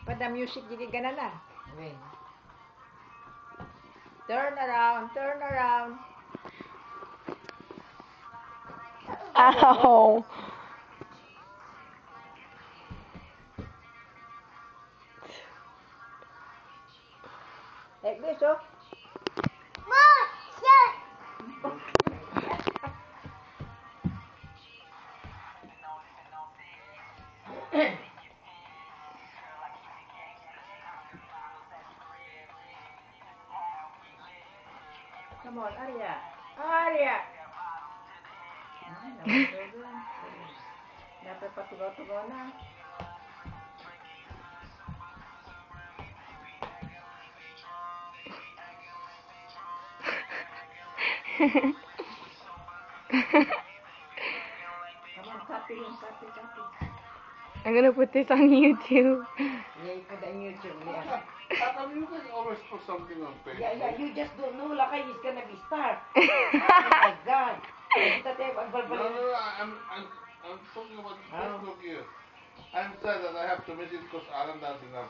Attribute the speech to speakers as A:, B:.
A: Pada music jadi ganana.
B: Okay.
A: Turn around, turn around.
C: Ow.
A: Like this, oh. Come on, Arya. Arya. Dapat patugaw-tugaw na. Come on, copy him, copy.
C: I'm gonna put this on YouTube.
A: Yeah, you put that on YouTube, yeah.
D: How come you guys always put something on Facebook?
A: Yeah, you just don't know, Lakay, he's gonna be star. Oh my God.
D: No, I'm talking about Facebook here. I'm sad that I have to miss it because Alan doesn't have